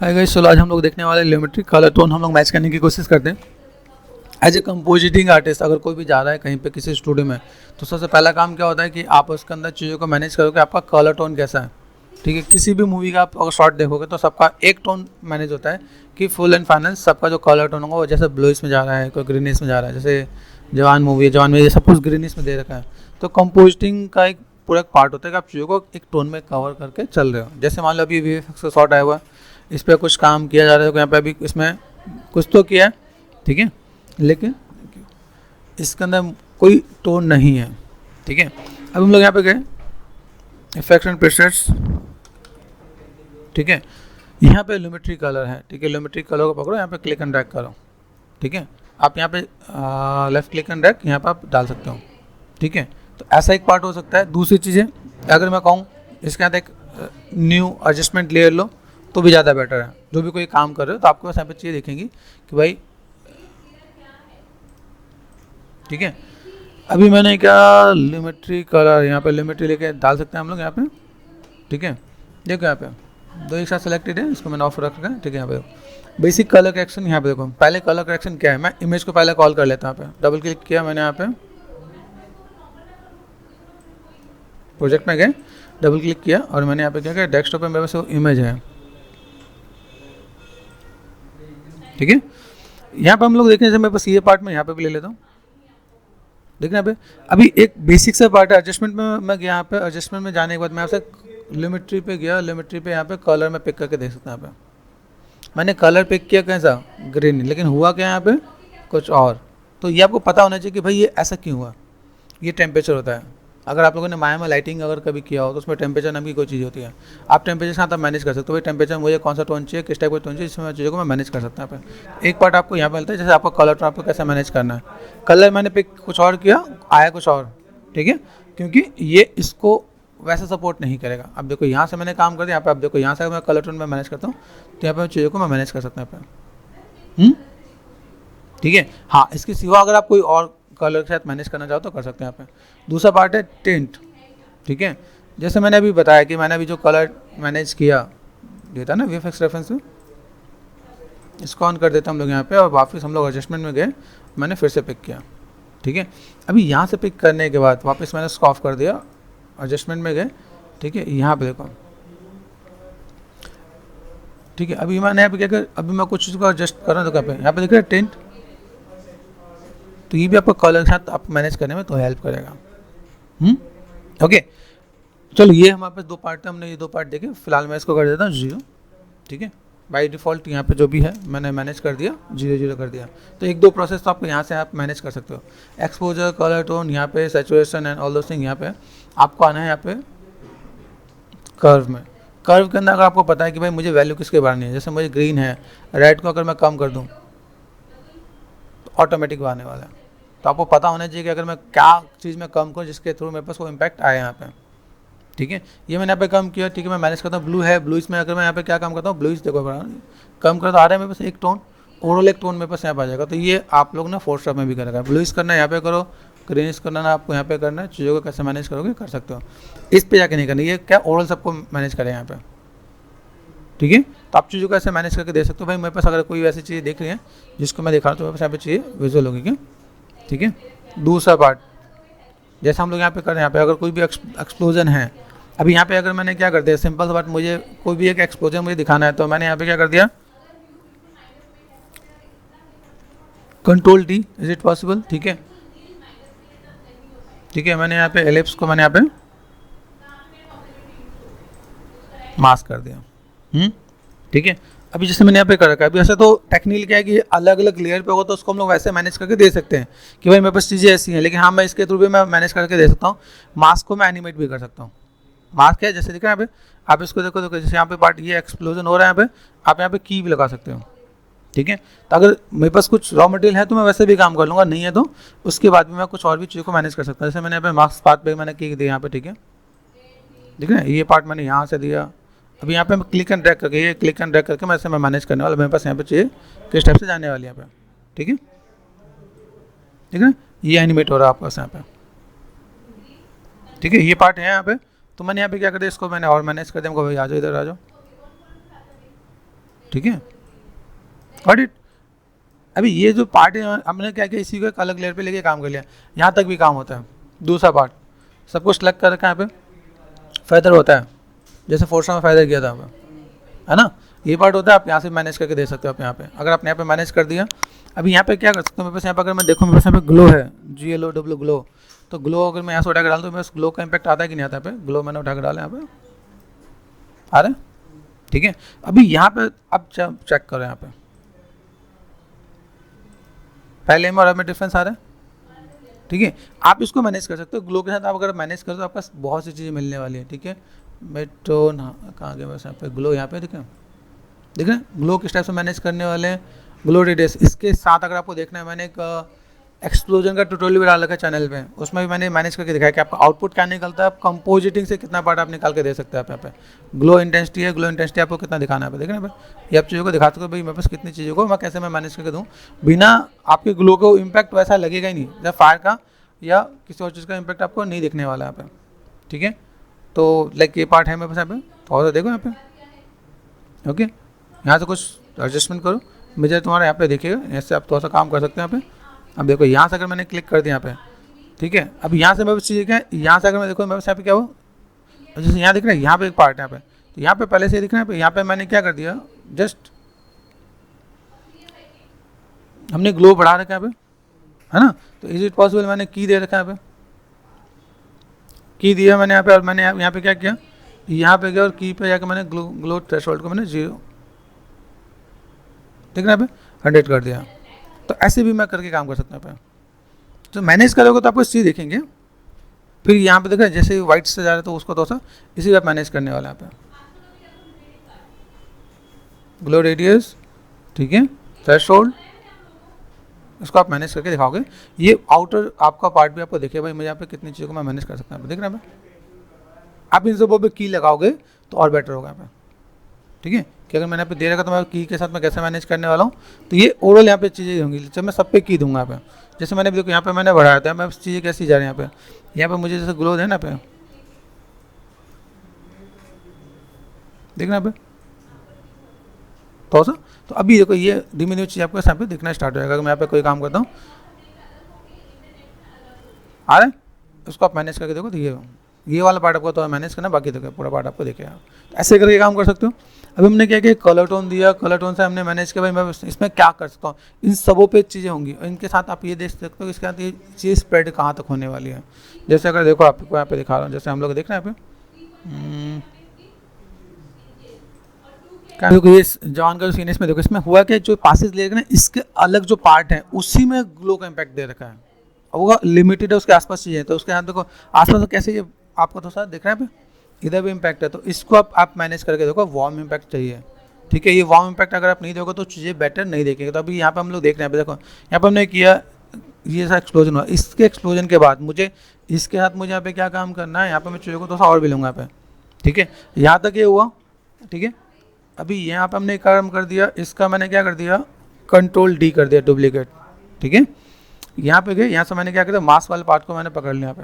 Hi guys, चलो आज हम लोग देखने वाले लियोमेट्रिक कलर टोन हम लोग मैच करने की कोशिश करते हैं। एज ए कंपोजिटिंग आर्टिस्ट अगर कोई भी जा रहा है कहीं पे किसी स्टूडियो में, तो सबसे पहला काम क्या होता है कि आप उसके अंदर चीज़ों को मैनेज करोगे, आपका कलर टोन कैसा है। ठीक है, किसी भी मूवी का आप अगर शॉट देखोगे तो सबका एक टोन मैनेज होता है कि फुल एंड फाइनल सबका जो कलर टोन होगा वो जैसे ब्लूइश में जा रहा है, कोई ग्रीनिश में जा रहा है। जैसे जवान मूवी है, जवान में ये सब कुछ ग्रीनिश में दे रखा है। तो कंपोजिटिंग का एक पूरा पार्ट होता है कि आप चीज़ों को एक टोन में कवर करके चल रहे हो। जैसे मान लो अभी वीएफएक्स का शॉट आया हुआ है, इस पर कुछ काम किया जा रहा है, तो यहाँ पे अभी इसमें कुछ तो किया है, ठीक है, लेकिन इसके अंदर कोई टोन नहीं है। ठीक है, अब हम लोग यहाँ पे गए इफेक्ट्स एंड प्रीसेट्स। ठीक है, यहाँ पे लियोमेट्री कलर है। ठीक है, लियोमेट्री कलर को पकड़ो, यहाँ पे क्लिक एंड ड्रैग करो। ठीक है, आप यहाँ पे लेफ्ट क्लिक एंड ड्रैग यहाँ पे आप डाल सकते हो। ठीक है, तो ऐसा एक पार्ट हो सकता है। दूसरी चीज़ें अगर मैं कहूँ इसके अंदर एक न्यू एडजस्टमेंट लेयर लो तो भी ज़्यादा बेटर है। जो भी कोई काम कर रहे हो तो आपके पास यहाँ पे चीज़ें देखेंगी कि भाई, ठीक है, अभी मैंने क्या लियोमेट्री कलर यहाँ पे लियोमेट्री लेके डाल सकते हैं हम लोग यहाँ पे। ठीक है, देखो यहाँ पे दो एक साथ सेलेक्टेड है, इसको मैंने ऑफ रख रखा है। ठीक है, यहाँ पे बेसिक कलर करेक्शन। यहाँ पे देखो पहले कलर करेक्शन क्या है, मैं इमेज को पहले कॉल कर लेता हूँ। यहाँ पे डबल क्लिक किया मैंने, यहाँ पे प्रोजेक्ट में गए, डबल क्लिक किया और मैंने यहाँ पे क्या किया, डेस्कटॉप पे मेरे पास वो इमेज है। ठीक है, यहाँ पे हम लोग देखें, जैसे मेरे पास ये पार्ट में यहाँ पे भी ले लेता हूँ। देखना यहाँ पे अभी एक बेसिक सा पार्ट है। एडजस्टमेंट में मैं गया, यहाँ पे एडजस्टमेंट में जाने के बाद मैं आपसे लियोमेट्री पे गया। लियोमेट्री पे यहाँ पे कलर में पिक करके देख सकते हैं। यहाँ पे मैंने कलर पिक किया कैसा, ग्रीन, लेकिन हुआ क्या यहाँ पे कुछ और। तो ये आपको पता होना चाहिए कि भाई ये ऐसा क्यों हुआ। ये टेम्परेचर होता है। अगर आप लोगों ने माया में लाइटिंग अगर कभी किया हो तो उसमें टेम्परेचर नाम की कोई चीज़ होती है। आप टेम्परेचर के साथ आप मैनेज कर सकते हो। भाई टेम्परेचर मुझे कौन सा टोन चाहिए, किस टाइप का टोन चाहिए, इसमें चीज़ों को मैं मैनेज कर सकता हूँ। एक पार्ट आपको यहाँ पे मिलता है, जैसे आपका कलर टोन आपको कैसे मैनेज करना है। कलर मैंने पिक कुछ और किया, आया कुछ और। ठीक है, क्योंकि ये इसको वैसे सपोर्ट नहीं करेगा। अब देखो यहाँ से मैंने काम कर दिया, यहाँ पे आप देखो यहाँ से मैं कलर टोन में मैनेज करता हूँ तो यहाँ पे चीज़ों को मैं मैनेज कर सकता हूँ यहाँ पे। ठीक है, हाँ, इसके सिवा अगर आप कोई और कलर के साथ मैनेज करना चाहो तो कर सकते हैं यहाँ पे। दूसरा पार्ट है टिंट। ठीक है, जैसे मैंने अभी बताया कि मैंने अभी जो कलर मैनेज किया देता ना वीएफएक्स रेफरेंस में, इसको ऑन कर देता हम लोग यहाँ पे और वापस हम लोग एडजस्टमेंट में गए, मैंने फिर से पिक किया। ठीक है, अभी यहाँ से पिक करने के बाद वापस मैंने उसको ऑफ कर दिया, एडजस्टमेंट में गए। ठीक है, यहाँ पे देखो। ठीक है, अभी मैंने यहाँ पे क्या कर, अभी मैं कुछ चीज़ को एडजस्ट कर रहा हूँ तो यहाँ पे देख रहे हैं टिंट। तो ये भी आपको कलर के साथ आप मैनेज करने में तो हेल्प करेगा। ओके, चलो ये हमारे पास दो पार्ट है, हमने ये दो पार्ट देखे। फिलहाल मैं इसको कर देता हूँ 0। ठीक है, बाय डिफ़ॉल्ट यहाँ पे जो भी है मैंने मैनेज कर दिया, 0 कर दिया। तो एक दो प्रोसेस तो आपको यहाँ से आप मैनेज कर सकते हो। एक्सपोजर, कलर टोन, यहाँ पे saturation and all those thing. यहाँ पे आपको आना है यहाँ पे कर्व में। कर्व के अंदर अगर आपको पता है कि भाई मुझे वैल्यू किसके बढ़ानी है, जैसे मुझे ग्रीन है, रेड को अगर मैं कम कर दूँ तो ऑटोमेटिक वो आने वाला है। तो आपको पता होना चाहिए कि अगर मैं क्या चीज़ में कम करूँ जिसके थ्रू मेरे पास वो इम्पैक्ट आए यहाँ पे। ठीक है, ये मैंने यहाँ पे कम किया। ठीक है, मैं मैनेज करता हूँ। ब्लू है, ब्लू इसमें अगर मैं यहाँ पे क्या काम करता हूँ, ब्लू देखो कम करता आ रहा है मेरे पास एक टोन, ओवरऑल एक टोन मेरे पास यहाँ पे आ जाएगा। तो ये आप लोग ना फोर्थ स्टेप में भी करेगा। ब्लू करना है यहाँ पे करो, ग्रीनिश करना ना आपको यहाँ पे करना है। चीज़ों को कैसे मैनेज करोगे कर सकते हो, इस पे जाके नहीं करना। ये क्या ओवरऑल सबको मैनेज करें यहाँ पे। ठीक है, तो आप चीज़ों को ऐसे मैनेज करके दे सकते हो। भाई मेरे पास अगर कोई ऐसी चीज़ देख रही है जिसको मैं दिखा रहा हूँ तो मेरे पास यहाँ पे चाहिए विजुअल होगी क्या। ठीक है, दूसरा पार्ट जैसे हम लोग यहाँ पे कर रहे हैं, यहाँ पे अगर कोई भी एक्सप्लोजन है, अभी यहाँ पे अगर मैंने क्या कर दिया, सिंपल सा बात, मुझे कोई भी एक एक्सप्लोजन मुझे दिखाना है तो मैंने यहाँ पे क्या कर दिया, Ctrl+D, इज इट पॉसिबल। ठीक है, ठीक है, मैंने यहाँ पे एलिप्स को मैंने यहाँ पे मास्क कर दिया। ठीक है, अभी जैसे मैंने यहाँ पे कर रखा है। अभी ऐसा तो टेक्निकल क्या है कि अलग अलग लेयर पे होगा तो उसको हम लोग वैसे मैनेज करके दे सकते हैं कि भाई मेरे पास चीज़ें ऐसी हैं, लेकिन हाँ मैं इसके थ्रू भी मैं मैनेज करके दे सकता हूँ। मास्क को मैं एनिमेट भी कर सकता हूँ। मास्क है जैसे दिख रहा है यहाँ पे, आप इसको देखो जैसे यहाँ पे पार्ट ये एक्सप्लोजन हो रहा है यहाँ पे, आप यहाँ पे की भी लगा सकते हो। ठीक है, तो अगर मेरे पास कुछ रॉ मटेरियल है तो मैं वैसे भी काम कर लूँगा, नहीं है तो उसके बाद भी मैं कुछ और भी चीज़ों को मैनेज कर सकता हूँ। जैसे मैंने यहाँ पे मास्क पार्ट पे मैंने की दी यहाँ पे। ठीक है, ठीक है, ये पार्ट मैंने यहाँ से दिया। अभी यहाँ पे मैं क्लिक एंड ड्रैग करके, ये क्लिक एंड ड्रैग करके मैं ऐसे मैं मैनेज करने वाला, मेरे पास यहाँ पे चाहिए किस टाइप से जाने वाली यहाँ पे। ठीक है, ठीक है, ये एनिमेट हो रहा है आपके पास यहाँ पे। ठीक है, ये पार्ट है यहाँ पे। तो मैंने यहाँ पे क्या कर दिया, इसको मैंने और मैनेज कर दिया। आ जाओ इधर आ जाओ। ठीक है, गॉट इट। अभी ये जो पार्ट है हमने क्या किया, इसी को एक अलग लेयर पे लेके काम कर लिया, यहाँ तक भी काम होता है। दूसरा पार्ट सब कुछ सेलेक्ट कर रखा है, यहाँ पे फेदर होता है, जैसे फोर्सा में फेदर किया था है ना, ये पार्ट होता है। आप यहाँ से मैनेज करके दे सकते हो आप यहाँ पे, अगर आपने यहाँ पे मैनेज कर दिया। अभी यहाँ पे क्या कर सकते हो, मेरे पास यहाँ पे अगर मैं देखूँ, मेरे पास यहाँ पे ग्लो है, GLOW ग्लो, तो ग्लो अगर मैं यहाँ से उठा के डाल दूँ, मेरे पास ग्लो का इम्पैक्ट आता है कि नहीं आता है? पे ग्लो मैंने उठा के डाला यहाँ पे, आ रहा है, ठीक है। अभी यहाँ पे अब चेक करो, यहाँ पे पहले में और अब में डिफरेंस आ रहा है, ठीक है। आप इसको मैनेज कर सकते हो ग्लो के साथ। आप अगर मैनेज करो तो आपको बहुत सी चीज़ें मिलने वाली है, ठीक है। मेट्रोन कहाँ गया बस, यहाँ पे ग्लो, यहाँ पे दिख रहे हैं ग्लो किस टाइप से मैनेज करने वाले हैं, ग्लो रेडियस। इसके साथ अगर आपको देखना है, मैंने एक एक्सप्लोजन का ट्यूटोरियल भी डाल रखा है चैनल पे, उसमें भी मैंने मैनेज करके दिखाया कि आपका आउटपुट क्या निकलता है, आप कंपोजिटिंग से कितना पार्ट आप निकाल के दे सकते हैं आप यहाँ पे। ग्लो इंटेंसिटी है, ग्लो इंटेंसिटी आपको कितना दिखाना है, देख रहे हैं ये आप चीज़ों को दिखा सकते हो भाई मेरे पास कितनी चीज़ों को मैं कैसे मैं मैनेज करके दूँ, बिना आपके ग्लो को इम्पैक्ट वैसा लगेगा ही नहीं, जैसे फायर का या किसी और चीज़ का इम्पैक्ट आपको नहीं दिखने वाला है यहाँ पे, ठीक है। तो लाइक ये पार्ट है मेरे पास यहाँ पे, थोड़ा सा देखो यहाँ पे, ओके। यहाँ से कुछ एडजस्टमेंट करो, मुझे तुम्हारा यहाँ पे देखिएगा, ऐसे आप थोड़ा सा काम कर सकते हैं यहाँ पे। अब देखो यहाँ से अगर मैंने क्लिक कर दिया यहाँ पे, ठीक है। अब यहाँ से मेरे पास चीज़ें क्या है, यहाँ से अगर मैं देखो मेरे पास यहाँ पे क्या हो, जैसे यहाँ दिख रहा है, यहाँ पे एक पार्ट है यहाँ पे, तो यहाँ पे पहले से दिख रहा है, यहाँ पे मैंने क्या कर दिया, जस्ट हमने ग्लो बढ़ा रखा है यहाँ पे, है ना। तो इज इट पॉसिबल, मैंने की दे रखा है यहाँ पे, की दिया मैंने यहाँ पे, और मैंने यहाँ पे क्या किया, यहाँ पे गया और की पे जाकर मैंने ग्लो थ्रेशोल्ड को मैंने 0 ठीक है यहाँ पे 100 कर दिया। तो ऐसे भी मैं करके काम कर सकता हूँ। तो मैनेज करोगे तो आपको चीज़ देखेंगे, फिर यहाँ पे देखा जैसे वाइट से जा रहा है तो उसको तो सा इसी आप मैनेज करने वाला है यहाँ पे, ग्लो रेडियस, ठीक है, थ्रेशोल्ड, इसको आप मैनेज करके दिखाओगे। ये आउटर आपका पार्ट भी आपको देखिए भाई मुझे यहाँ पे कितनी चीज़ों को मैं मैनेज कर सकता हूँ, देख रहे हैं आप इन सबों पे की लगाओगे तो और बेटर होगा यहाँ पे, ठीक है। कि अगर मैंने यहाँ पे दे रखा तो मैं की के साथ मैं कैसे मैनेज करने वाला हूँ, तो ये ओवरऑल यहाँ पे चीज़ें होंगी। जब मैं सब पे की दूंगा यहाँ पे, जैसे मैंने देखो यहाँ पे मैंने बढ़ाया था, मैं चीज़ें कैसी जा रही है यहाँ पे मुझे जैसे ग्लो है ना पे, देखना पे तो तो अभी देखो ये धीमे धीमे चीज़ आपको यहाँ पे दिखना स्टार्ट हो जाएगा। अगर मैं यहाँ पे कोई काम करता हूँ आ रहा है, उसको आप मैनेज करके देखो, तो ये वाला पार्ट आपको तो मैनेज करना, बाकी देखो पूरा पार्ट आपको देखेगा। तो ऐसे करके काम कर सकते हो। अभी हमने क्या किया, कलर टोन दिया, कलर टोन से हमने मैनेज किया भाई मैं इसमें क्या कर सकता हूँ, इन सबों पे चीज़ें होंगी। और इनके साथ आप ये देख सकते हो इसके साथ ये चीज़ स्प्रेड कहाँ तक होने वाली है। जैसे अगर देखो आपको यहाँ पे दिखा रहा हूँ, जैसे हम लोग देख रहे हैं यहाँ पे देखो ये जवान का जो सीन है इसमें देखो, इसमें हुआ कि जो पासेस ले रहे हैं इसके अलग जो पार्ट है उसी में ग्लो का इम्पैक्ट दे रखा है, वो लिमिटेड है, उसके आसपास चीज़ें। तो उसके साथ देखो आसपास कैसे ये आपको तो साथ दिख रहा है पे, इधर भी इम्पैक्ट है, तो इसको आप मैनेज करके देखो। वार्म इम्पैक्ट चाहिए, ठीक है। ये वार्म इम्पैक्ट अगर आप नहीं दोगे तो चीज़ें बेटर नहीं देखेंगे। तो अभी यहाँ पे हम लोग देख रहे हैं, देखो यहाँ पे हमने किया ये सा एक्सप्लोजन हुआ, इसके एक्सप्लोजन के बाद मुझे इसके साथ मुझे यहाँ पे क्या काम करना है, यहाँ पे मैं चीज़ों को थोड़ा सा और भी लूँगा यहाँ पे, ठीक है। यहाँ तक ये हुआ, ठीक है। अभी यहाँ पे हमने काम कर दिया, इसका मैंने क्या कर दिया, कंट्रोल D कर दिया, डुप्लीकेट, ठीक है। यहाँ पे गए, यहाँ से मैंने क्या किया, मास्क वाले पार्ट को मैंने पकड़ लिया यहाँ पे।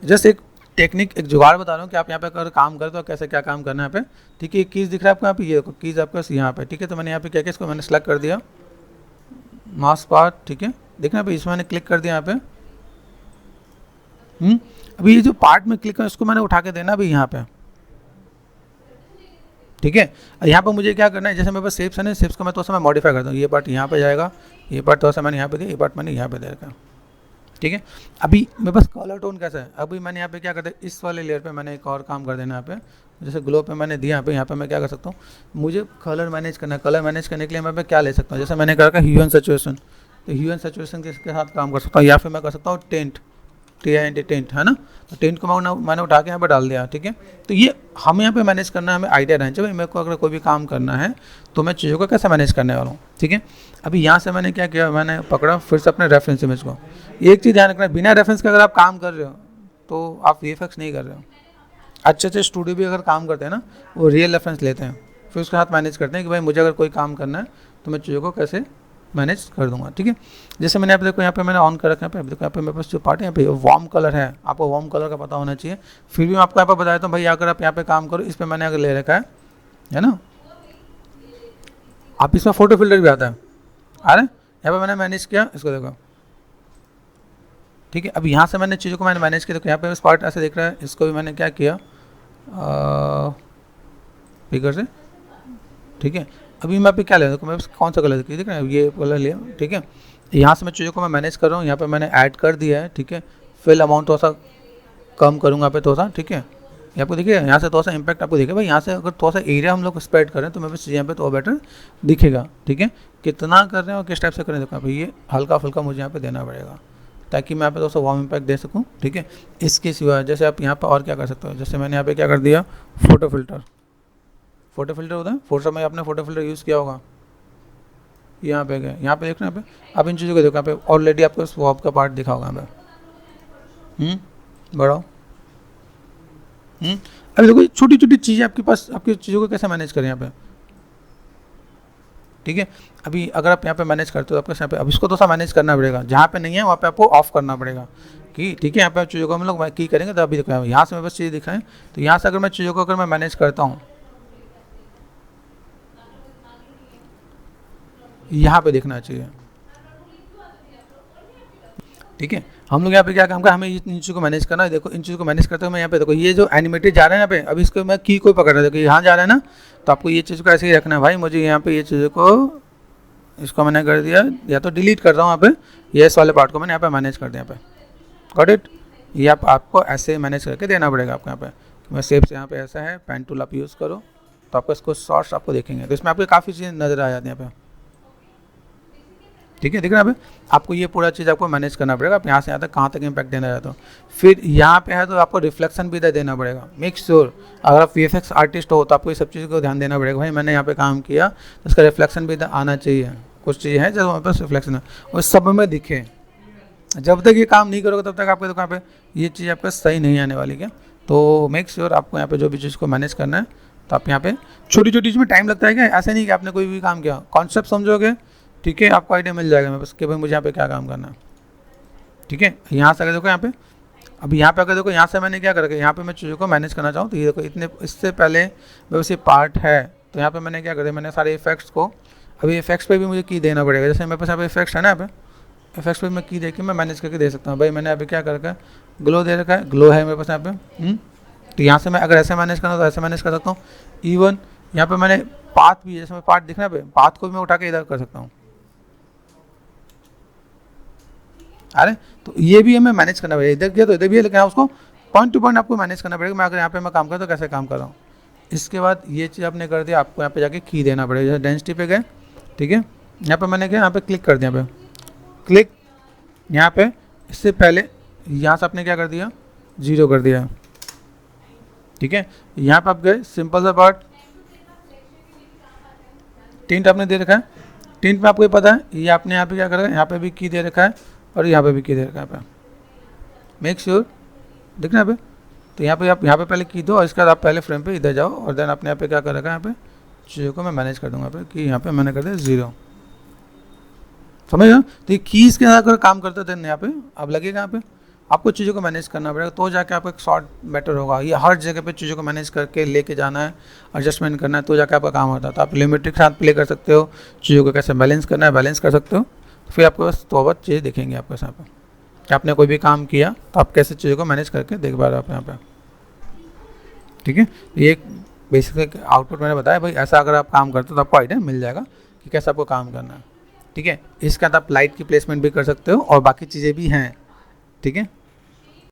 जस्ट एक टेक्निक, एक जुगाड़ बता रहा हूँ कि आप यहाँ पे अगर काम करें तो कैसे क्या काम करना है यहाँ पे, ठीक है। कीज़ दिख रहा है आपको यहाँ पे, ये देखो कीज़ आपके यहाँ पे, ठीक है। तो मैंने यहाँ पे क्या किया, इसको मैंने सेलेक्ट कर दिया मास्क पार्ट, ठीक है। देखना पे इसमें मैंने क्लिक कर दिया यहाँ पे। अभी ये जो पार्ट में क्लिक कर इसको मैंने उठा के देना अभी यहाँ पे, ठीक है। यहाँ पर मुझे क्या करना है, जैसे मेरे पास शेप्स है ना, शेप्स को मैं थोड़ा सा मैं मॉडिफाई करता हूँ। ये पार्ट यहाँ पे जाएगा, ये पार्ट थोड़ा सा मैंने यहाँ पे दिया, ये पार्ट मैंने यहाँ पे दे रखा, ठीक है। अभी मेरे पास कलर टोन कैसा है, अभी मैंने यहाँ पे क्या करता है, इस वाले लेयर पे मैंने एक और काम कर देना यहाँ पे। जैसे ग्लो पे मैंने दिया यहाँ पे मैं क्या कर सकता हूँ, मुझे कलर मैनेज करना है। कलर मैनेज करने के लिए मैं क्या ले सकता हूँ, जैसे मैंने कहा ह्यू एंड सैचुरेशन, तो ह्यू एंड सैचुरेशन के साथ काम कर सकता हूँ। या फिर मैं कर सकता हूँ टेंट, टेंट है ना, तो टेंट को मैंने उठा के यहाँ पर डाल दिया, ठीक है। तो ये हमें यहाँ पे मैनेज करना है, हमें आइडिया रहना चाहिए मेरे को अगर कोई भी काम करना है तो मैं चीज़ों को कैसे मैनेज करने वाला हूँ, ठीक है। अभी यहाँ से मैंने क्या किया, मैंने पकड़ा फिर से अपने रेफरेंस इमेज को। एक चीज़ ध्यान रखना, बिना रेफरेंस के अगर आप काम कर रहे हो तो आप VFX नहीं कर रहे हो। अच्छे स्टूडियो भी अगर काम करते हैं ना, वो रियल रेफरेंस लेते हैं, फिर उसके साथ मैनेज करते हैं कि भाई मुझे अगर कोई काम करना है तो मैं चीज़ों को कैसे मैनेज कर दूंगा, ठीक है। जैसे मैंने आप देखो यहाँ पे मैंने ऑन कर रखा है, यहाँ पे देखो यहाँ पे मेरे पास जो पार्ट है यहाँ पे वार्म कलर है, आपको वार्म कलर का पता होना चाहिए। फिर भी मैं आपको यहाँ पर बताया था भाई अगर आप यहाँ पे काम करो, इस पर मैंने अगर ले रखा है है ना। आप इसमें फोटो फिल्टर भी आता है, आ रहा है। यहाँ पे मैंने मैनेज किया, इसको देखो, ठीक है। अब यहाँ से मैंने चीज़ों को मैंने मैनेज किया, तो यहाँ पे स्पॉट ऐसे दिख रहा है, इसको भी मैंने क्या किया फिगर से, ठीक है। अभी मैं पे क्या ले रहा हूँ, मैं कौन सा कलर दिख रहा है, ये कलर लिया, ठीक है। यहाँ से मैं चीज़ों को मैं मैनेज कर रहा हूँ, यहाँ पे मैंने ऐड कर दिया है, ठीक है। फिल अमाउंट थोड़ा सा कम करूँगा पे थोड़ा सा, ठीक है। ये आपको देखिए यहाँ से थोड़ा सा इम्पैक्ट आपको दिखेगा भाई, यहाँ से अगर थोड़ा सा एरिया हम लोग स्प्रेड करें तो मेरे पास यहाँ पे तो बेटर दिखेगा, ठीक है। कितना कर रहे हैं और किस टाइप से करें, देखो भाई ये हल्का फुल्का मुझे यहाँ पे देना पड़ेगा ताकि मैं यहाँ पे थोड़ा सा वार्म इम्पैक्ट दे सकूँ, ठीक है। इसके सिवा जैसे आप यहाँ पर और क्या कर सकते हो, जैसे मैंने यहाँ पे क्या कर दिया, फोटो फिल्टर, फोटो फिल्टर होता है, फोटो में आपने फोटो फिल्टर यूज़ किया होगा, यहाँ पे गए, यहाँ पे देख रहे हैं, यहाँ पे आप इन चीज़ों को देखो, यहाँ पे ऑलरेडी आपको स्वैप का पार्ट दिखा होगा यहाँ पे, बढ़ाओ। अभी देखो छोटी छोटी चीज़ें आपके पास, आपकी चीज़ों को कैसे मैनेज करें यहाँ पे, ठीक है। अभी अगर आप यहाँ पे मैनेज करते हो तो आपको यहाँ पे अब इसको तो सा मैनेज करना पड़ेगा, जहाँ पे नहीं है वहाँ पे आपको ऑफ करना पड़ेगा कि ठीक है। यहाँ पे आप चीज़ों को हम लोग की करेंगे, तो अभी देखो यहाँ से मेरे पास चीज़ें दिख रहे हैं, तो यहाँ से अगर मैं चीज़ों को अगर मैं मैनेज करता हूँ, यहाँ पे देखना चाहिए, ठीक है। हम लोग यहाँ पे क्या काम करें, हमें इन चीज़ों को मैनेज करना है। देखो इन चीज़ों को मैनेज करते हुए मैं यहाँ पे देखो ये जो एनिमेटेड जा रहा है यहाँ पे, अभी इसको मैं की को पकड़ रहा है, देखो यहाँ जा रहा है ना, तो आपको ये चीज़ को ऐसे ही रखना है भाई। मुझे यहाँ पे ये चीज़ों को, इसको मैंने कर दिया, या तो डिलीट कर रहा हूँ यहाँ पे, ये इस वाले पार्ट को मैंने यहाँ पे मैनेज कर दिया यहाँ पे, गॉट इट। ये आपको ऐसे मैनेज करके देना पड़ेगा आपको यहाँ पे। मैं सेव से यहाँ पे ऐसा है, पेन टूल आप यूज़ करो तो आपको इसको शॉर्ट्स आपको देखेंगे, तो इसमें आपको काफ़ी चीज़ें नज़र आ जाती हैं यहाँ पे, ठीक है। देख रहे हैं आपको ये पूरा चीज़ आपको मैनेज करना पड़ेगा। आप यहाँ से यहाँ तक कहाँ तक इम्पैक्ट देना चाहते हो, फिर यहाँ पे है तो आपको रिफ्लेक्शन भी देना पड़ेगा। मेक श्योर अगर आप VFX आर्टिस्ट हो तो आपको ये सब चीज़ को ध्यान देना पड़ेगा। भाई मैंने यहाँ पे काम किया तो इसका रिफ्लेक्शन भी आना चाहिए। कुछ चीज़ें हैं जब हमारे पास रिफ्लेक्शन है और सब में दिखे, जब तक ये काम नहीं करोगे तब तक आपके दुकान पे ये चीज़ आपका सही नहीं आने वाली क्या। तो मेक श्योर आपको यहाँ पे जो भी चीज़ को मैनेज करना है, तो आप यहाँ पे छोटी छोटी चीज़ में टाइम लगता है क्या, ऐसे नहीं कि आपने कोई भी काम किया, कॉन्सेप्ट समझोगे, ठीक है, आपको आइडिया मिल जाएगा मेरे पास कि भाई मुझे यहाँ पे क्या काम करना है, ठीक है। यहाँ से अगर देखो यहाँ पे, अब यहाँ पे अगर देखो यहाँ से मैंने क्या करा, यहाँ पे मैं चीज़ों को मैनेज करना चाहूँ तो ये देखो इतने, इससे पहले वैसे पार्ट है, तो यहाँ पे मैंने क्या करा, मैंने सारे इफेक्ट्स को, अभी इफेक्ट्स पे भी मुझे की देना पड़ेगा। जैसे मेरे पास यहाँ पे इफेक्ट्स है ना, यहाँ पे इफेक्ट्स पे मैं की दे के मैं मैनेज करके दे सकता हूँ। भाई मैंने अभी क्या कर रखा है, ग्लो दे रखा है, ग्लो है मेरे पास यहाँ पे, तो यहाँ से मैं अगर ऐसे मैनेज करना तो ऐसे मैनेज कर सकता हूँ। इवन यहाँ पे मैंने पाथ भी, जैसे मैं पाथ दिखना है, पाथ को भी मैं उठा के इधर कर सकता हूँ। अरे तो ये भी हमें मैनेज करना पड़ेगा, इधर किया तो इधर भी है, लेकिन उसको पॉइंट टू पॉइंट आपको मैनेज करना पड़ेगा। मैं अगर यहाँ पे मैं काम करता तो कैसे काम कर रहा हूँ। इसके बाद ये चीज़ आपने कर दिया, आपको यहाँ पे जाके की देना पड़ेगा। जैसे डेंसिटी पे गए, ठीक है, यहाँ पे मैंने क्या, यहाँ पे क्लिक कर दिया, यहाँ पे क्लिक, यहाँ पे इससे पहले यहाँ से आपने क्या कर दिया, 0 कर दिया, ठीक है। यहाँ पे आप गए, सिंपल सा पार्ट, टिंट आपने दे रखा है, टिंट में आपको पता है ये आपने यहाँ पे क्या करा है, यहाँ पे भी की दे रखा है और यहाँ पे भी की दे रखा है। यहाँ पे मेक श्योर देखना यहाँ पे, तो यहाँ पे आप यहाँ पे पहले की दो और इसके बाद आप पहले फ्रेम पे इधर जाओ और देन आपने यहाँ पे क्या कर रखा है, यहाँ पे चीज़ों को मैं मैनेज कर दूँगा यहाँ पे, कि यहाँ पे मैंने कर दिया 0, समझ गए। तो ये कीज़ के साथ अगर काम करते थे यहाँ पे, अब लगेगा यहाँ पे आपको चीज़ों को मैनेज करना पड़ेगा, तो जाके आपका एक शॉर्ट बेटर होगा। ये हर जगह पे चीज़ों को मैनेज करके लेके जाना है, एडजस्टमेंट करना है, तो जाके आपका काम होता है। तो आप लिमिट के साथ प्ले कर सकते हो, चीज़ों को कैसे बैलेंस करना है बैलेंस कर सकते हो। फिर आपके पास तो बहुत चीज़ें दिखेंगी आपके साथ पे कि आपने कोई भी काम किया तो आप कैसे चीज़ों को मैनेज करके देख पा रहे हो आप यहाँ पे, ठीक है। ये एक बेसिक आउटपुट मैंने बताया। भाई ऐसा अगर आप काम करते हो तो आपको आइडिया मिल जाएगा कि कैसे आपको काम करना है, ठीक है। इसके बाद आप लाइट की प्लेसमेंट भी कर सकते हो और बाकी चीज़ें भी हैं, ठीक है।